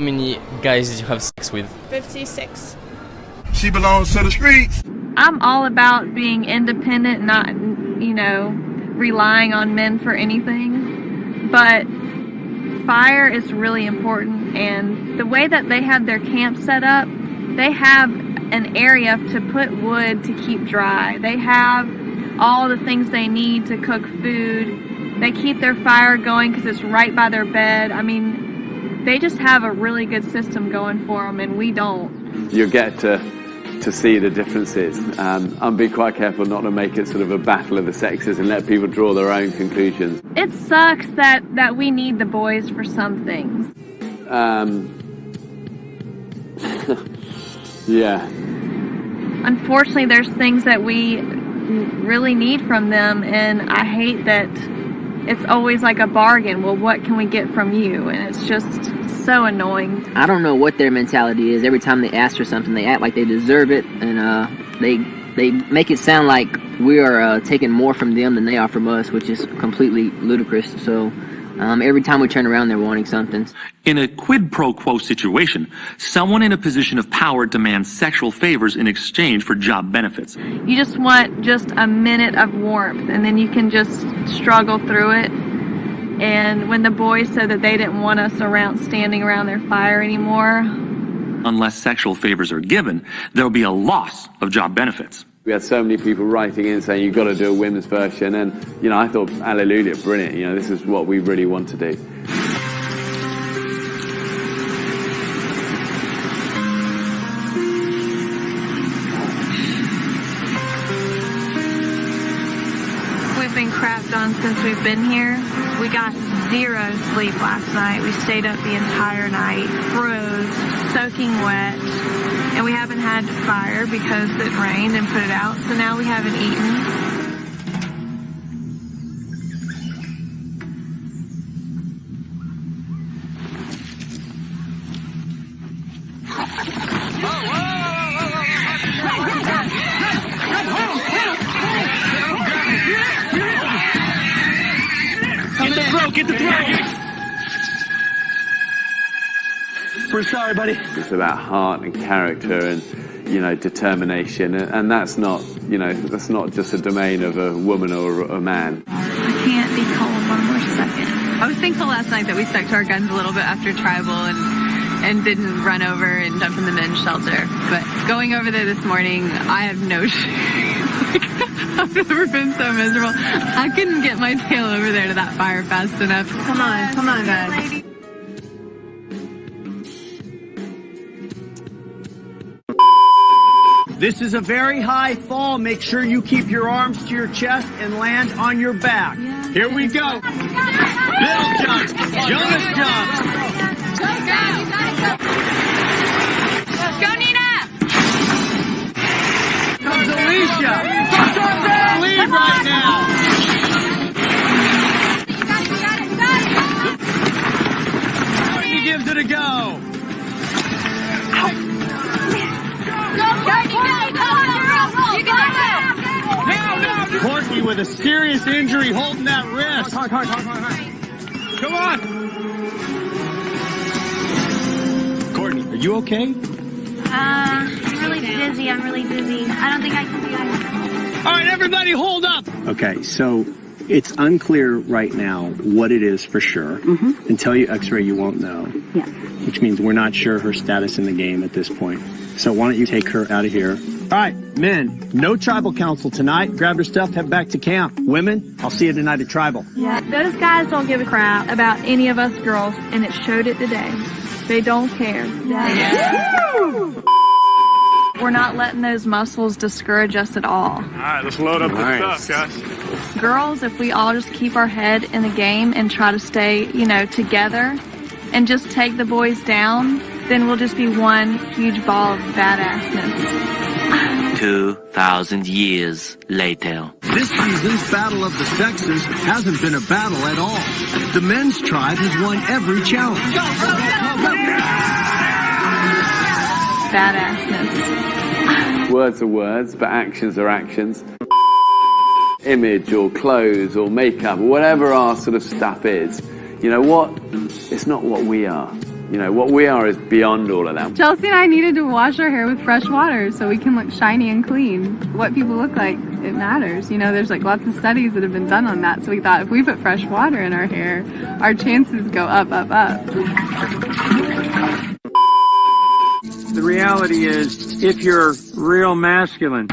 How many guys did you have sex with? 56. She belongs to the streets. I'm all about being independent, not, you know, relying on men for anything. But fire is really important, and the way that they have their camp set up, they have an area to put wood to keep dry. They have all the things they need to cook food. They keep their fire going because it's right by their bed. I mean, they just have a really good system going for them, and we don't. You get to see the differences. I'm being quite careful not to make it sort of a battle of the sexes and let people draw their own conclusions. It sucks that we need the boys for some things. Yeah. Unfortunately, there's things that we really need from them, and I hate that it's always like a bargain. Well, what can we get from you? And it's just so annoying. I don't know what their mentality is. Every time they ask for something, they act like they deserve it, and they make it sound like we are taking more from them than they are from us, which is completely ludicrous. So every time we turn around, they're wanting something. In a quid pro quo situation, someone in a position of power demands sexual favors in exchange for job benefits. You just want just a minute of warmth, and then you can just struggle through it. And when the boys said that they didn't want us standing around their fire anymore. Unless sexual favors are given, there will be a loss of job benefits. We had so many people writing in saying you've got to do a women's version, and you know, I thought aloudy, brilliant. You know, this is what we really want to do. We've been crapped on since we've been here. We got 0 sleep last night. We stayed up the entire night, froze, soaking wet, and we haven't had fire because it rained and put it out, so now we haven't eaten. Get the throat! We're sorry, buddy. It's about heart and character and, you know, determination, and that's not, you know, that's not just a domain of a woman or a man. I can't be calm one more second. I was thankful last night that we stuck to our guns a little bit after tribal and didn't run over and jump in the men's shelter. But going over there this morning, I have no I've never been so miserable. I couldn't get my tail over there to that fire fast enough. Come on, guys. This is a very high fall. Make sure you keep your arms to your chest and land on your back. Here we go. Little jump. Jonas jump. Go, Nina! Comes Alicia. Lead right now. He gives it a go. Courtney with a serious injury holding that wrist. Come on. Courtney, are you okay? I'm really dizzy. I don't think I can do it. All right, everybody hold up. Okay, so it's unclear right now what it is for sure. Until you x-ray, you won't know. Yeah. Which means we're not sure her status in the game at this point. So why don't you take her out of here? All right, men, no tribal council tonight. Grab your stuff, head back to camp. Women, I'll see you tonight at tribal. Yeah, those guys don't give a crap about any of us girls, and it showed it today. They don't care. Yeah. We're not letting those muscles discourage us at all. All right, let's load up the stuff, guys. Girls, if we all just keep our head in the game and try to stay, you know, together and just take the boys down, then we'll just be one huge ball of badassness. 2,000 years later. This season's Battle of the Sexes hasn't been a battle at all. The men's tribe has won every challenge. Badassness. Words are words, but actions are actions. Image or clothes or makeup or whatever our sort of stuff is, you know what? It's not what we are. You know, what we are is beyond all of that. Chelsea and I needed to wash our hair with fresh water so we can look shiny and clean. What people look like, it matters. You know, there's like lots of studies that have been done on that. So we thought if we put fresh water in our hair, our chances go up, up, up. The reality is, if you're real masculine,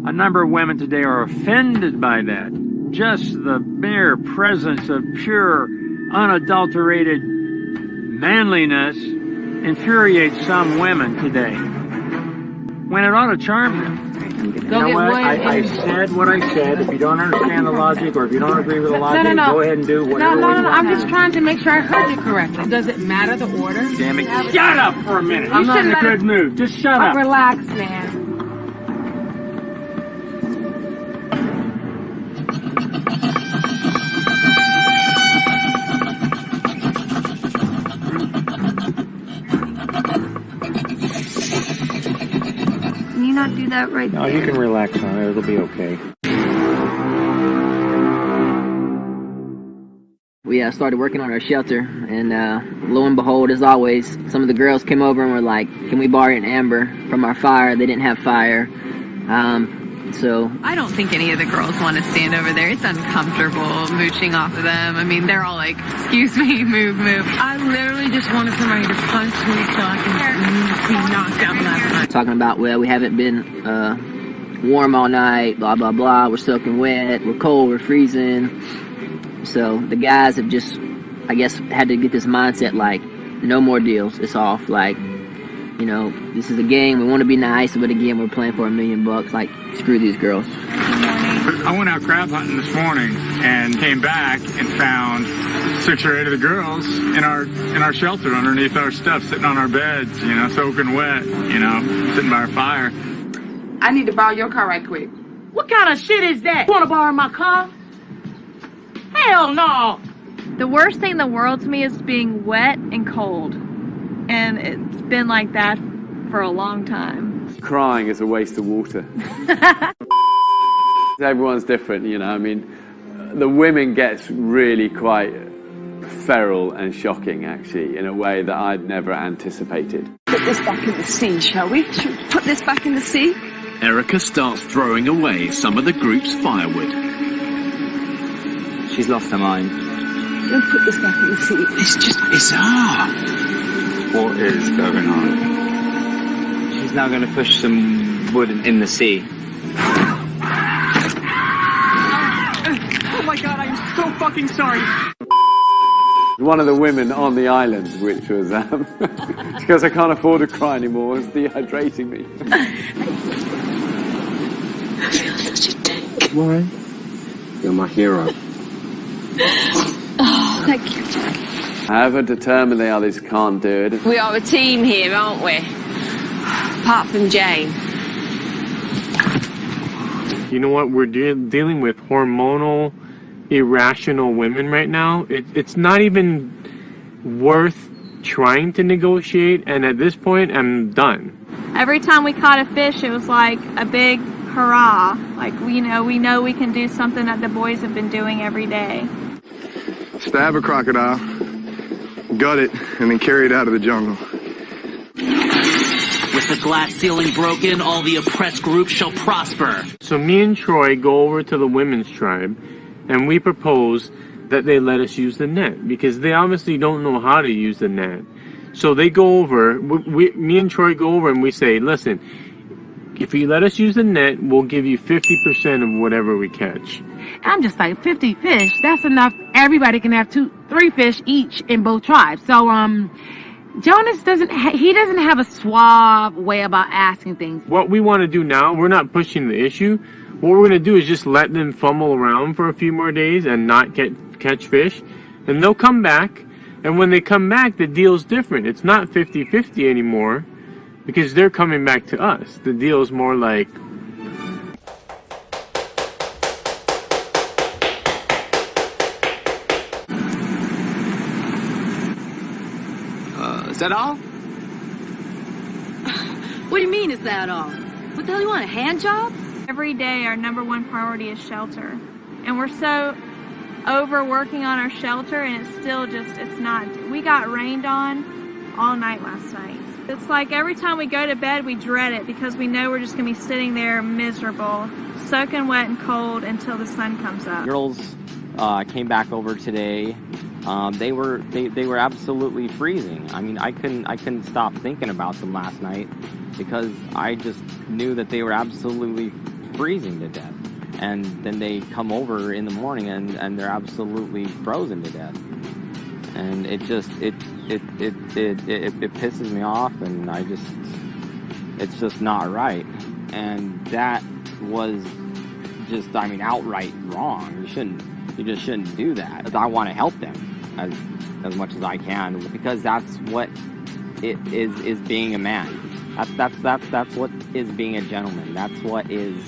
a number of women today are offended by that. Just the mere presence of pure, unadulterated manliness infuriates some women today, when it ought to charm them. You know what? I said what I said. If you don't understand the logic, or if you don't agree with the logic, go ahead and do whatever you want. I'm just trying to make sure I heard you correctly. Does it matter the order? Damn it. Shut up for a minute. I'm not in a good mood. Just shut up. Relax, man. Can you not do that right No, there? you can relax on it. It'll be okay. We started working on our shelter, and lo and behold, as always, some of the girls came over and were like, can we borrow an amber from our fire? They didn't have fire. So I don't think any of the girls want to stand over there. It's uncomfortable mooching off of them. I mean, they're all like, excuse me, move, move. I literally just wanted somebody to punch me so I can be knocked out last night. talking about, well, we haven't been warm all night, blah, blah, blah. We're soaking wet. We're cold. We're freezing. So the guys have just, I guess, had to get this mindset like, no more deals. It's off. Like, you know, this is a game. We want to be nice, but again, we're playing for $1 million. Like, screw these girls. I went out crab hunting this morning and came back and found 6 or 8 of the girls in our shelter underneath our stuff, sitting on our beds, you know, soaking wet, you know, sitting by our fire. I need to borrow your car right quick. What kind of shit is that? You want to borrow my car? Hell no! The worst thing in the world to me is being wet and cold. And it's been like that for a long time. Crying is a waste of water. Everyone's different, you know. I mean, the women gets really quite feral and shocking, actually, in a way that I'd never anticipated. Put this back in the sea, shall we? Should we put this back in the sea? Erica starts throwing away some of the group's firewood. She's lost her mind. We'll put this back in the sea. It's just bizarre. What is going on? She's now going to push some wood in the sea. Oh my god, I am so fucking sorry. One of the women on the island, which was, she goes, I can't afford to cry anymore, it's dehydrating me. I feel such a dick. Why? You're my hero. Oh, thank you. However determined they are, they just can't do it. We are a team here, aren't we? Apart from Jane. You know what? We're dealing with hormonal, irrational women right now. It's not even worth trying to negotiate, and at this point, I'm done. Every time we caught a fish, it was like a big hurrah. Like, we know we can do something that the boys have been doing every day. Stab a crocodile, gut it, and then carry it out of the jungle. With the glass ceiling broken, all the oppressed groups shall prosper. So me and Troy go over to the women's tribe, and we propose that they let us use the net, because they obviously don't know how to use the net. So they go over, me and Troy go over and we say, listen, if you let us use the net, we'll give you 50% of whatever we catch. I'm just like, 50 fish, that's enough. Everybody can have 2-3 fish each in both tribes. So, Jonas doesn't have a suave way about asking things. What we want to do now, we're not pushing the issue. What we're going to do is just let them fumble around for a few more days and not catch fish. And they'll come back. And when they come back, the deal's different. It's not 50-50 anymore, because they're coming back to us. The deal's more like, Is that all? What do you mean, is that all? What the hell, you want, a hand job? Every day, our #1 priority is shelter. And we're so overworking on our shelter, and it's still just, it's not. We got rained on all night last night. It's like every time we go to bed, we dread it because we know we're just going to be sitting there miserable, soaking wet and cold until the sun comes up. Girls came back over today. They were absolutely freezing. I mean, I couldn't stop thinking about them last night because I just knew that they were absolutely freezing to death. And then they come over in the morning and they're absolutely frozen to death. And it just it pisses me off, and it's just not right. And that was just, I mean, outright wrong. You just shouldn't do that. I want to help them as much as I can, because that's what it is being a man. That's what is being a gentleman. That's what is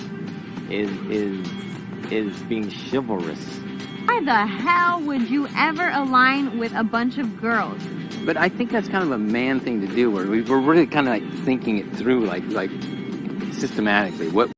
being chivalrous. Why the hell would you ever align with a bunch of girls? But I think that's kind of a man thing to do, where we're really kind of like thinking it through, like systematically. What